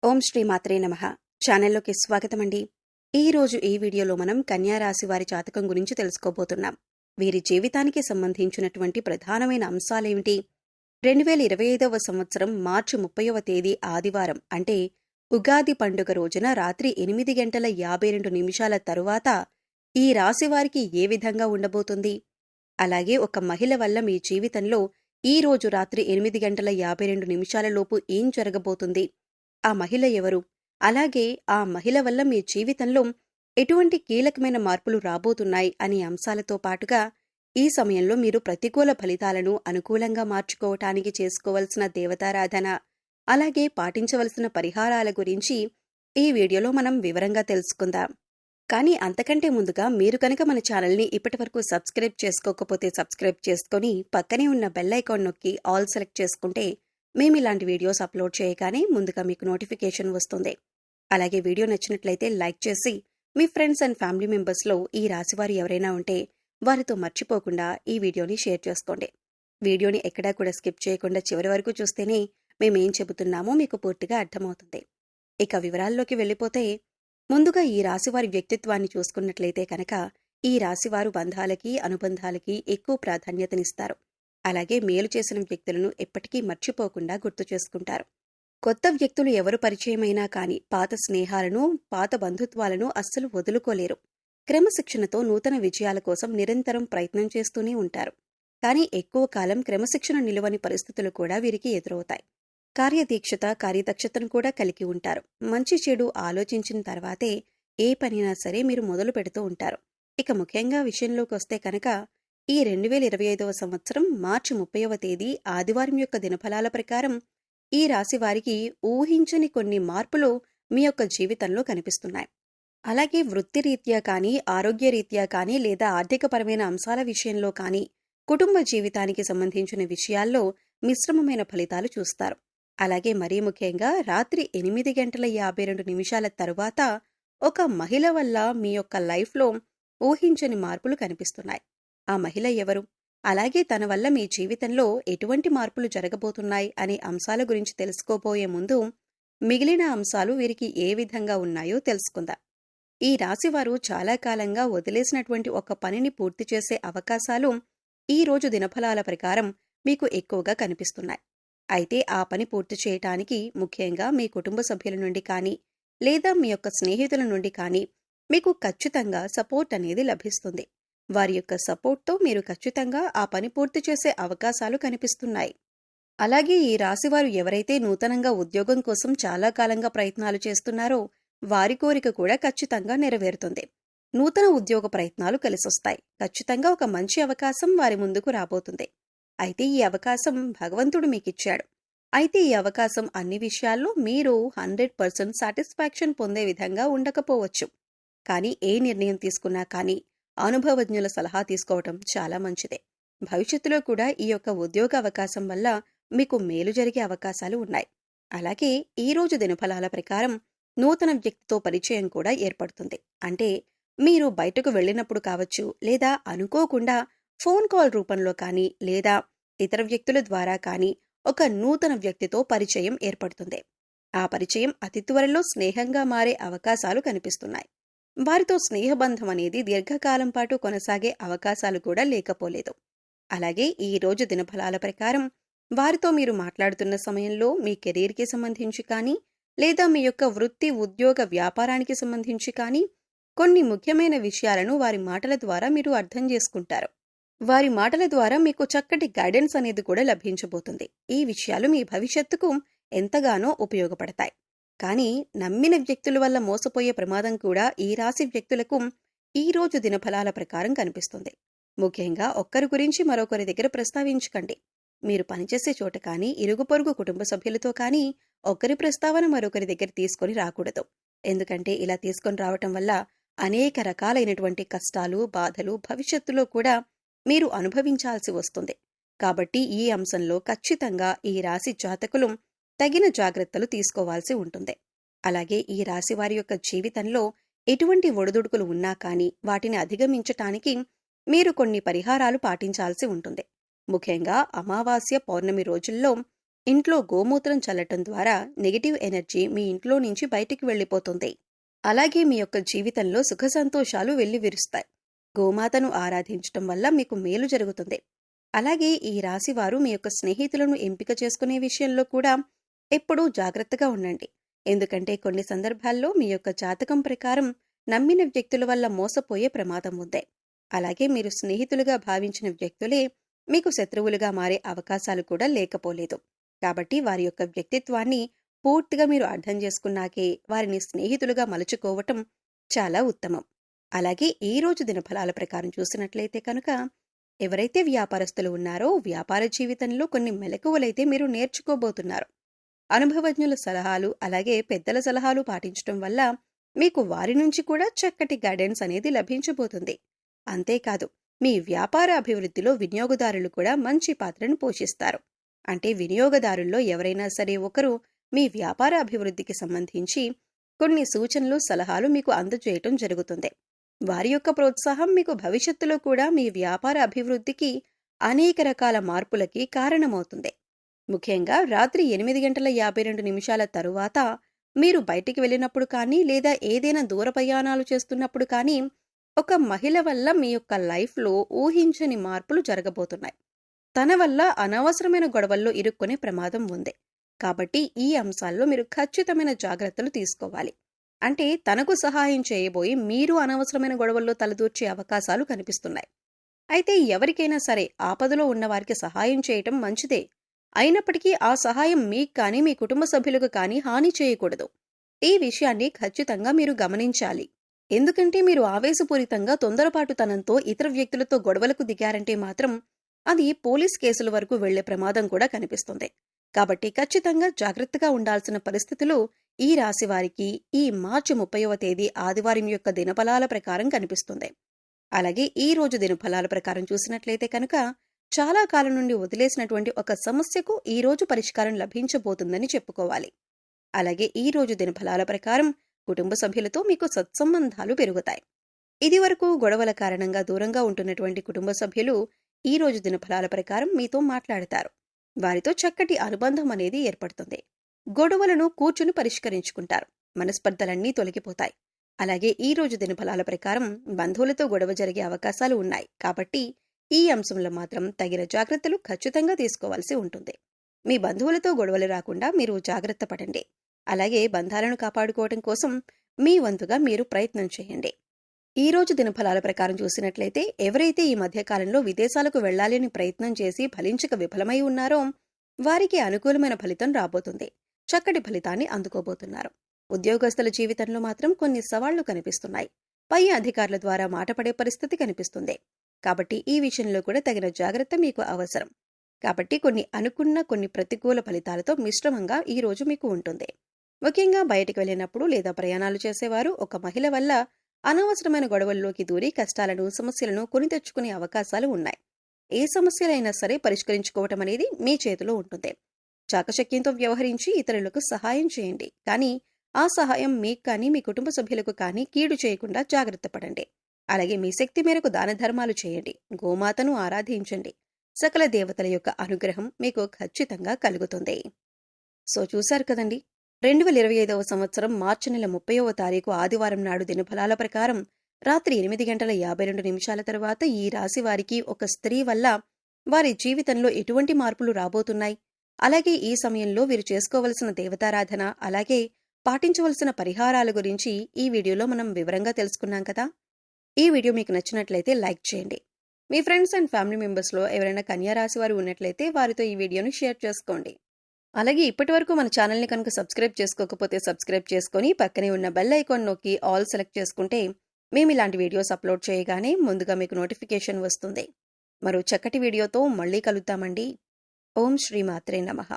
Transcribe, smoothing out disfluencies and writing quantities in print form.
ఓం శ్రీ మాత్రే నమః. ఛానల్లోకి స్వాగతమండి. ఈరోజు ఈ వీడియోలో మనం కన్యా రాశి వారి జాతకం గురించి తెలుసుకోబోతున్నాం. వీరి జీవితానికి సంబంధించినటువంటి ప్రధానమైన అంశాలేమిటి? 2025వ సంవత్సరం మార్చి 30వ తేదీ ఆదివారం అంటే ఉగాది పండుగ రోజున రాత్రి 8 గంటల 52 నిమిషాల తరువాత ఈ రాశి వారికి ఏ విధంగా ఉండబోతుంది? అలాగే ఒక మహిళ వల్ల మీ జీవితంలో ఈ రోజు రాత్రి 8 గంటల 52 నిమిషాల లోపు ఏం జరగబోతుంది? ఆ మహిళ ఎవరు? అలాగే ఆ మహిళ వల్ల మీ జీవితంలో ఎటువంటి కీలకమైన మార్పులు రాబోతున్నాయి అనే అంశాలతో పాటుగా ఈ సమయంలో మీరు ప్రతికూల ఫలితాలను అనుకూలంగా మార్చుకోవటానికి చేసుకోవలసిన దేవతారాధన, అలాగే పాటించవలసిన పరిహారాల గురించి ఈ వీడియోలో మనం వివరంగా తెలుసుకుందాం. కానీ అంతకంటే ముందుగా మీరు కనుక మన ఛానల్ని ఇప్పటివరకు సబ్స్క్రైబ్ చేసుకోకపోతే సబ్స్క్రైబ్ చేసుకొని పక్కనే ఉన్న బెల్ ఐకాన్ నొక్కి ఆల్ సెలెక్ట్ చేసుకుంటే మేము ఇలాంటి వీడియోస్ అప్లోడ్ చేయగానే ముందుగా మీకు నోటిఫికేషన్ వస్తుంది. అలాగే వీడియో నచ్చినట్లయితే లైక్ చేసి మీ ఫ్రెండ్స్ అండ్ ఫ్యామిలీ మెంబర్స్లో ఈ రాశివారు ఎవరైనా ఉంటే వారితో మర్చిపోకుండా ఈ వీడియోని షేర్ చేసుకోండి. వీడియోని ఎక్కడా కూడా స్కిప్ చేయకుండా చివరి వరకు చూస్తేనే మేమేం చెబుతున్నామో మీకు పూర్తిగా అర్థమవుతుంది. ఇక వివరాల్లోకి వెళ్ళిపోతే ముందుగా ఈ రాశివారి వ్యక్తిత్వాన్ని చూసుకున్నట్లయితే కనుక ఈ రాశివారు బంధాలకి అనుబంధాలకి ఎక్కువ ప్రాధాన్యతనిస్తారు. అలాగే మేలు చేసిన వ్యక్తులను ఎప్పటికీ మర్చిపోకుండా గుర్తు చేసుకుంటారు. కొత్త వ్యక్తులు ఎవరు పరిచయమైనా కానీ పాత స్నేహాలను, పాత బంధుత్వాలను అస్సలు వదులుకోలేరు. క్రమశిక్షణతో నూతన విజయాల కోసం నిరంతరం ప్రయత్నం చేస్తూనే ఉంటారు. కానీ ఎక్కువ కాలం క్రమశిక్షణ నిలువని పరిస్థితులు కూడా వీరికి ఎదురవుతాయి. కార్యదీక్షత, కార్యదక్షతను కూడా కలిగి ఉంటారు. మంచి చెడు ఆలోచించిన తర్వాతే ఏ పనైనా సరే మీరు మొదలు పెడుతూ ఉంటారు. ఇక ముఖ్యంగా విషయంలోకి వస్తే కనుక ఈ 2025వ సంవత్సరం మార్చి 30వ తేదీ ఆదివారం యొక్క దినఫలాల ప్రకారం ఈ రాశి వారికి ఊహించని కొన్ని మార్పులు మీ యొక్క జీవితంలో కనిపిస్తున్నాయి. అలాగే వృత్తిరీత్యా కానీ, ఆరోగ్యరీత్యా కానీ లేదా ఆర్థికపరమైన అంశాల విషయంలో కానీ, కుటుంబ జీవితానికి సంబంధించిన విషయాల్లో మిశ్రమమైన ఫలితాలు చూస్తారు. అలాగే మరీ ముఖ్యంగా రాత్రి 8 గంటల 52 నిమిషాల తరువాత ఒక మహిళ వల్ల మీ యొక్క లైఫ్లో ఊహించని మార్పులు కనిపిస్తున్నాయి. ఆ మహిళ ఎవరు? అలాగే తన వల్ల మీ జీవితంలో ఎటువంటి మార్పులు జరగబోతున్నాయి అనే అంశాల గురించి తెలుసుకోబోయే ముందు మిగిలిన అంశాలు వీరికి ఏ విధంగా ఉన్నాయో తెలుసుకుందాం. ఈ రాశివారు చాలా కాలంగా వదిలేసినటువంటి ఒక పనిని పూర్తి చేసే అవకాశాలు ఈ రోజు దినఫలాల ప్రకారం మీకు ఎక్కువగా కనిపిస్తున్నాయి. అయితే ఆ పని పూర్తి చేయటానికి ముఖ్యంగా మీ కుటుంబ సభ్యుల నుండి కానీ లేదా మీ యొక్క స్నేహితుల నుండి కానీ మీకు ఖచ్చితంగా సపోర్ట్ అనేది లభిస్తుంది. వారి యొక్క సపోర్ట్తో మీరు ఖచ్చితంగా ఆ పని పూర్తి చేసే అవకాశాలు కనిపిస్తున్నాయి. అలాగే ఈ రాశివారు ఎవరైతే నూతనంగా ఉద్యోగం కోసం చాలా కాలంగా ప్రయత్నాలు చేస్తున్నారో వారి కోరిక కూడా ఖచ్చితంగా నెరవేరుతుంది. నూతన ఉద్యోగ ప్రయత్నాలు కలిసొస్తాయి. ఖచ్చితంగా ఒక మంచి అవకాశం వారి ముందుకు రాబోతుంది. అయితే ఈ అవకాశం భగవంతుడు మీకిచ్చాడు. అయితే ఈ అవకాశం అన్ని విషయాల్లో మీరు 100% సాటిస్ఫాక్షన్ పొందే విధంగా ఉండకపోవచ్చు. కానీ ఏ నిర్ణయం తీసుకున్నా కానీ అనుభవజ్ఞుల సలహా తీసుకోవటం చాలా మంచిదే. భవిష్యత్తులో కూడా ఈ యొక్క ఉద్యోగ అవకాశం వల్ల మీకు మేలు జరిగే అవకాశాలు ఉన్నాయి. అలాగే ఈ రోజు దినఫలాల ప్రకారం నూతన వ్యక్తితో పరిచయం కూడా ఏర్పడుతుంది. అంటే మీరు బయటకు వెళ్ళినప్పుడు కావచ్చు, లేదా అనుకోకుండా ఫోన్ కాల్ రూపంలో కానీ లేదా ఇతర వ్యక్తుల ద్వారా కానీ ఒక నూతన వ్యక్తితో పరిచయం ఏర్పడుతుంది. ఆ పరిచయం అతి త్వరలో స్నేహంగా మారే అవకాశాలు కనిపిస్తున్నాయి. వారితో స్నేహబంధం అనేది దీర్ఘకాలం పాటు కొనసాగే అవకాశాలు కూడా లేకపోలేదు. అలాగే ఈ రోజు దినఫలాల ప్రకారం వారితో మీరు మాట్లాడుతున్న సమయంలో మీ కెరీర్కి సంబంధించి కానీ లేదా మీ యొక్క వృత్తి, ఉద్యోగ, వ్యాపారానికి సంబంధించి కానీ కొన్ని ముఖ్యమైన విషయాలను వారి మాటల ద్వారా మీరు అర్థం చేసుకుంటారు. వారి మాటల ద్వారా మీకు చక్కటి గైడెన్స్ అనేది కూడా లభించబోతుంది. ఈ విషయాలు మీ భవిష్యత్తుకు ఎంతగానో ఉపయోగపడతాయి. కానీ నమ్మిన వ్యక్తుల వల్ల మోసపోయే ప్రమాదం కూడా ఈ రాశి వ్యక్తులకు ఈ రోజు దినఫలాల ప్రకారం కనిపిస్తుంది. ముఖ్యంగా ఒక్కరి గురించి మరొకరి దగ్గర ప్రస్తావించకండి. మీరు పనిచేసే చోట కానీ, ఇరుగు పొరుగు కుటుంబ సభ్యులతో కానీ ఒకరి ప్రస్తావన మరొకరి దగ్గర తీసుకొని రాకూడదు. ఎందుకంటే ఇలా తీసుకొని రావటం వల్ల అనేక రకాలైనటువంటి కష్టాలు, బాధలు భవిష్యత్తులో కూడా మీరు అనుభవించాల్సి వస్తుంది. కాబట్టి ఈ అంశంలో ఖచ్చితంగా ఈ రాశి జాతకులు తగిన జాగ్రత్తలు తీసుకోవాల్సి ఉంటుంది. అలాగే ఈ రాశి వారి యొక్క జీవితంలో ఎటువంటి ఒడిదుడుకులు ఉన్నా కానీ వాటిని అధిగమించటానికి మీరు కొన్ని పరిహారాలు పాటించాల్సి ఉంటుంది. ముఖ్యంగా అమావాస్య, పౌర్ణమి రోజుల్లో ఇంట్లో గోమూత్రం చల్లటం ద్వారా నెగటివ్ ఎనర్జీ మీ ఇంట్లో నుంచి బయటికి వెళ్ళిపోతుంది. అలాగే మీ యొక్క జీవితంలో సుఖ సంతోషాలు వెల్లివిరుస్తాయి. గోమాతను ఆరాధించటం వల్ల మీకు మేలు జరుగుతుంది. అలాగే ఈ రాశివారు మీ యొక్క స్నేహితులను ఎంపిక చేసుకునే విషయంలో కూడా ఎప్పుడూ జాగ్రత్తగా ఉండండి. ఎందుకంటే కొన్ని సందర్భాల్లో మీ యొక్క జాతకం ప్రకారం నమ్మిన వ్యక్తుల వల్ల మోసపోయే ప్రమాదం ఉంది. అలాగే మీరు స్నేహితులుగా భావించిన వ్యక్తులే మీకు శత్రువులుగా మారే అవకాశాలు కూడా లేకపోలేదు. కాబట్టి వారి యొక్క వ్యక్తిత్వాన్ని పూర్తిగా మీరు అర్థం చేసుకున్నాకే వారిని స్నేహితులుగా మలుచుకోవటం చాలా ఉత్తమం. అలాగే ఈ రోజు దినఫలాల ప్రకారం చూసినట్లయితే కనుక ఎవరైతే వ్యాపారస్తులు ఉన్నారో వ్యాపార జీవితంలో కొన్ని మెలకువలైతే మీరు నేర్చుకోబోతున్నారు. అనుభవజ్ఞుల సలహాలు అలాగే పెద్దల సలహాలు పాటించడం వల్ల మీకు వారి నుంచి కూడా చక్కటి గైడెన్స్ అనేది లభించబోతుంది. అంతేకాదు మీ వ్యాపార అభివృద్ధిలో వినియోగదారులు కూడా మంచి పాత్రను పోషిస్తారు. అంటే వినియోగదారుల్లో ఎవరైనా సరే ఒకరు మీ వ్యాపార అభివృద్ధికి సంబంధించి కొన్ని సూచనలు సలహాలు మీకు అందజేయటం జరుగుతుంది. వారి యొక్క ప్రోత్సాహం మీకు భవిష్యత్తులో కూడా మీ వ్యాపార అభివృద్ధికి అనేక రకాల మార్పులకి కారణమవుతుంది. ముఖ్యంగా రాత్రి 8:52 తరువాత మీరు బయటికి వెళ్ళినప్పుడు కానీ లేదా ఏదైనా దూర ప్రయాణాలు చేస్తున్నప్పుడు కానీ ఒక మహిళ వల్ల మీ యొక్క లైఫ్లో ఊహించని మార్పులు జరగబోతున్నాయి. తన వల్ల అనవసరమైన గొడవల్లో ఇరుక్కునే ప్రమాదం ఉంది. కాబట్టి ఈ అంశాల్లో మీరు ఖచ్చితమైన జాగ్రత్తలు తీసుకోవాలి. అంటే తనకు సహాయం చేయబోయి మీరు అనవసరమైన గొడవల్లో తలదూర్చే అవకాశాలు కనిపిస్తున్నాయి. అయితే ఎవరికైనా సరే ఆపదలో ఉన్నవారికి సహాయం చేయటం మంచిదే. అయినప్పటికీ ఆ సహాయం మీకు కానీ మీ కుటుంబ సభ్యులకు కానీ హాని చేయకూడదు. ఈ విషయాన్ని ఖచ్చితంగా మీరు గమనించాలి. ఎందుకంటే మీరు ఆవేశపూరితంగా తొందరపాటుతనంతో ఇతర వ్యక్తులతో గొడవలకు దిగారంటే మాత్రం అది పోలీస్ కేసుల వరకు వెళ్లే ప్రమాదం కూడా కనిపిస్తుంది. కాబట్టి ఖచ్చితంగా జాగ్రత్తగా ఉండాల్సిన పరిస్థితులు ఈ రాశి వారికి ఈ మార్చి 30వ తేదీ ఆదివారం యొక్క దినఫలాల ప్రకారం కనిపిస్తుంది. అలాగే ఈ రోజు దినఫలాల ప్రకారం చూసినట్లయితే కనుక చాలా కాలం నుండి వదిలేసినటువంటి ఒక సమస్యకు ఈ రోజు పరిష్కారం లభించబోతుందని చెప్పుకోవాలి. అలాగే ఈ రోజు దినఫలాల ప్రకారం కుటుంబ సభ్యులతో మీకు సత్సంబంధాలు పెరుగుతాయి. ఇదివరకు గొడవల కారణంగా దూరంగా ఉంటున్నటువంటి కుటుంబ సభ్యులు ఈ రోజు దినఫలాల ప్రకారం మీతో మాట్లాడతారు. వారితో చక్కటి అనుబంధం అనేది ఏర్పడుతుంది. గొడవలను కూర్చుని పరిష్కరించుకుంటారు. మనస్పర్ధలన్నీ తొలగిపోతాయి. అలాగే ఈ రోజు దినఫలాల ప్రకారం బంధువులతో గొడవ జరిగే అవకాశాలు ఉన్నాయి. కాబట్టి ఈ అంశంలో మాత్రం తగిన జాగ్రత్తలు ఖచ్చితంగా తీసుకోవాల్సి ఉంటుంది. మీ బంధువులతో గొడవలు రాకుండా మీరు జాగ్రత్త పడండి. అలాగే బంధాలను కాపాడుకోవడం కోసం మీ వంతుగా మీరు ప్రయత్నం చేయండి. ఈ రోజు దినఫలాల ప్రకారం చూసినట్లయితే ఎవరైతే ఈ మధ్యకాలంలో విదేశాలకు వెళ్లాలని ప్రయత్నం చేసి ఫలించక విఫలమై ఉన్నారో వారికి అనుకూలమైన ఫలితం రాబోతుంది. చక్కటి ఫలితాన్ని అందుకోబోతున్నారు. ఉద్యోగస్తుల జీవితంలో మాత్రం కొన్ని సవాళ్లు కనిపిస్తున్నాయి. పై అధికారుల ద్వారా మాటపడే పరిస్థితి కనిపిస్తుంది. కాబట్టి ఈ విషయంలో కూడా తగిన జాగ్రత్త మీకు అవసరం. కాబట్టి కొన్ని అనుకున్న కొన్ని ప్రతికూల ఫలితాలతో మిశ్రమంగా ఈ రోజు మీకు ఉంటుంది. ముఖ్యంగా బయటికి వెళ్ళినప్పుడు లేదా ప్రయాణాలు చేసేవారు ఒక మహిళ వల్ల అనవసరమైన గొడవల్లోకి దూరి కష్టాలను సమస్యలను కొని తెచ్చుకునే అవకాశాలు ఉన్నాయి. ఏ సమస్యలైనా సరే పరిష్కరించుకోవటం అనేది మీ చేతిలో ఉంటుంది. చాకచక్యంతో వ్యవహరించి ఇతరులకు సహాయం చేయండి. కానీ ఆ సహాయం మీకు కానీ మీ కుటుంబ సభ్యులకు కానీ కీడు చేయకుండా జాగ్రత్త పడండి. అలాగే మీ శక్తి మేరకు దాన ధర్మాలు చేయండి. గోమాతను ఆరాధించండి. సకల దేవతల యొక్క అనుగ్రహం మీకు ఖచ్చితంగా కలుగుతుంది. సో చూశారు కదండి, 2025వ సంవత్సరం మార్చి నెల 30వ తారీఖు ఆదివారం నాడు దినఫలాల ప్రకారం రాత్రి 8:52 తర్వాత ఈ రాశి వారికి ఒక స్త్రీ వల్ల వారి జీవితంలో ఎటువంటి మార్పులు రాబోతున్నాయి, అలాగే ఈ సమయంలో వీరు చేసుకోవలసిన దేవతారాధన అలాగే పాటించవలసిన పరిహారాల గురించి ఈ వీడియోలో మనం వివరంగా తెలుసుకున్నాం కదా. ఈ వీడియో మీకు నచ్చినట్లయితే లైక్ చేయండి. మీ ఫ్రెండ్స్ అండ్ ఫ్యామిలీ మెంబర్స్లో ఎవరైనా కన్యా రాశి వారు ఉన్నట్లయితే వారితో ఈ వీడియోని షేర్ చేసుకోండి. అలాగే ఇప్పటి వరకు మన ఛానల్ని కనుక సబ్స్క్రైబ్ చేసుకోకపోతే సబ్స్క్రైబ్ చేసుకొని పక్కనే ఉన్న బెల్ ఐకాన్ నొక్కి ఆల్ సెలెక్ట్ చేసుకుంటే మేము ఇలాంటి వీడియోస్ అప్లోడ్ చేయగానే ముందుగా మీకు నోటిఫికేషన్ వస్తుంది. మరో చక్కటి వీడియోతో మళ్ళీ కలుద్దామండి. ఓం శ్రీ మాత్రే నమః.